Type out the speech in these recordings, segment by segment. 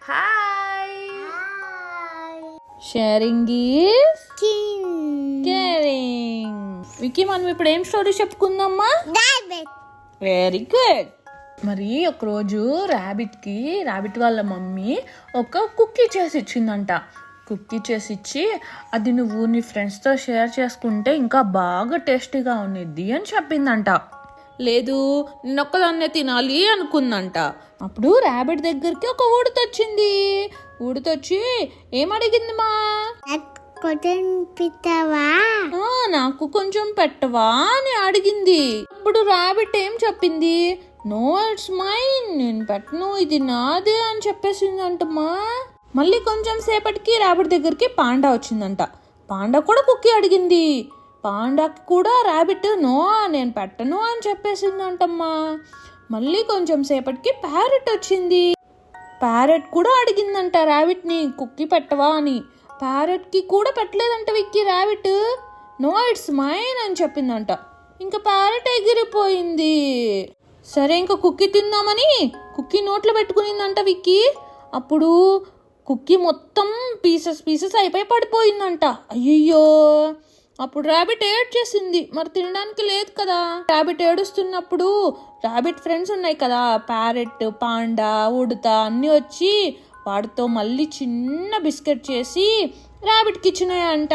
Hi. Sharing is caring. Vicky, మనం ఇప్పుడు ఏం స్టోరీ చెప్పుకుందామా? Very good. మరి ఒకరోజు ర్యాబిట్ వాళ్ళ మమ్మీ ఒక కుక్కీ చేసి ఇచ్చిందంట. కుక్కీ చేసి ఇచ్చి అది నువ్వు నీ ఫ్రెండ్స్తో షేర్ చేసుకుంటే ఇంకా బాగా టేస్టీగా ఉన్నిద్ది అని చెప్పిందంట. లేదు, నేనొక్కదాన్నే తినాలి అనుకుందంట. అప్పుడు ర్యాబిట్ దగ్గరికి ఒక ఉడతొచ్చింది. ఉడతొచ్చి ఏమడిగింది? నాకు కొంచెం పెట్టవా అని అడిగింది. అప్పుడు ర్యాబిట్ ఏం చెప్పింది? నో, ఇట్స్ మైన్, నేను పెట్టను, ఇది నాదే అని చెప్పేసిందంటమ్మా. మళ్ళీ కొంచెం సేపటికి ర్యాబిట్ దగ్గరికి పాండా వచ్చిందంట. పాండా కూడా కుక్కీ అడిగింది. పాండాకి కూడా ర్యాబిట్ నో, నేను పెట్టను అని చెప్పేసిందంటమ్మా. మళ్ళీ కొంచెం సేపటికి ప్యారెట్ వచ్చింది. ప్యారెట్ కూడా అడిగిందంట ర్యాబిట్ని, కుక్కీ పెట్టవా అని. ప్యారెట్కి కూడా పెట్టలేదంట Vicky rabbit. No, it's mine అని చెప్పిందంట. ఇంకా ప్యారెట్ ఎగిరిపోయింది. సరే, ఇంకా కుక్కీ తిందామని కుక్కీ నోట్లో పెట్టుకునిందంట విక్కీ. అప్పుడు కుక్కీ మొత్తం పీసెస్ అయిపోయి పడిపోయిందంట. అయ్యయ్యో! అప్పుడు ర్యాబిట్ ఏడ్చేసింది. మరి తినడానికి లేదు కదా. ర్యాబిట్ ఏడుస్తున్నప్పుడు ర్యాబిట్ ఫ్రెండ్స్ ఉన్నాయి కదా, ప్యారెట్, పాండా, ఉడత అన్నీ వచ్చి వాడితో మళ్ళీ చిన్న బిస్కెట్ చేసి ర్యాబిట్కి ఇచ్చినాయంట.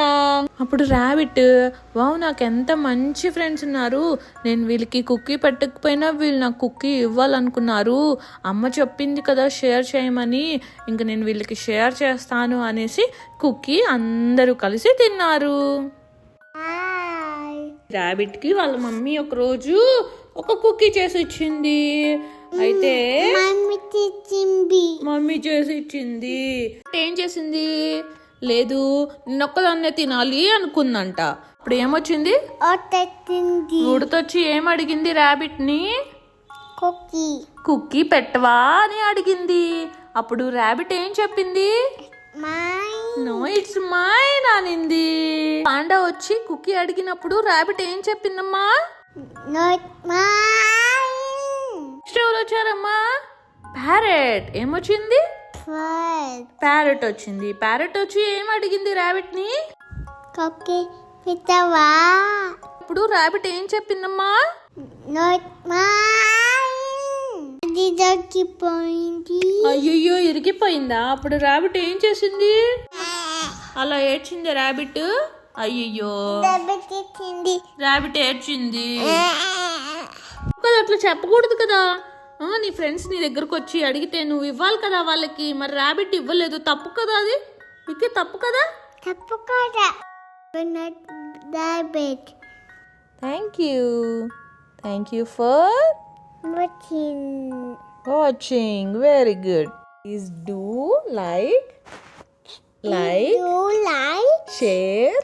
అప్పుడు ర్యాబిట్, వావ్, నాకు ఎంత మంచి ఫ్రెండ్స్ ఉన్నారు, నేను వీళ్ళకి కుక్కీ పెట్టకపోయినా వీళ్ళు నాకు కుక్కీ ఇవ్వాలనుకున్నారు, అమ్మ చెప్పింది కదా షేర్ చేయమని, ఇంక నేను వీళ్ళకి షేర్ చేస్తాను అనేసి కుక్కీ అందరూ కలిసి తిన్నారు. ర్యాబిట్కి వాళ్ళ మమ్మీ ఒకరోజు ఒక కుక్కీ చేసి ఇచ్చింది. అయితే మమ్మీ చేసి ఇచ్చింది. ఏం చేసింది? లేదు, నేనొక్కదాన్నే తినాలి అనుకుందంట. అప్పుడు ఏమొచ్చింది? ఉడతొచ్చి ఏం అడిగింది ర్యాబిట్ని? కుక్కీ పెట్టవా అని అడిగింది. అప్పుడు ర్యాబిట్ ఏం చెప్పింది? నో, ఇట్స్ మైన్ అనింది. పాండా వచ్చి కుక్కీ అడిగినప్పుడు ర్యాబిట్ ఏం చెప్పిందమ్మా? ఎవరు వచ్చారమ్మా? ప్యారెట్. ఏమొచ్చింది? ప్యారెట్ వచ్చింది. ప్యారెట్ వచ్చి ఏం అడిగింది ర్యాబిట్ని? ఇప్పుడు ర్యాబిట్ ఏం చెప్పిందమ్మా? అయ్యో, ఇరిగిపోయిందా? అప్పుడు ర్యాబిట్ ఏం చేసింది? అలా ఏడ్చింది ర్యాబిట్. అయ్యో, ర్యాబిట్ ఏడ్చింది కదా. అట్లా చెప్పకూడదు కదా. నీ ఫ్రెండ్స్ నీ దగ్గరకు వచ్చి అడిగితే నువ్వు ఇవ్వాలి కదా వాళ్ళకి. మరి ర్యాబిట్ ఇవ్వలేదు, తప్పు కదా అది. విక్కీ, తప్పు కదా? Thank you for watching. Very good. Please do like, share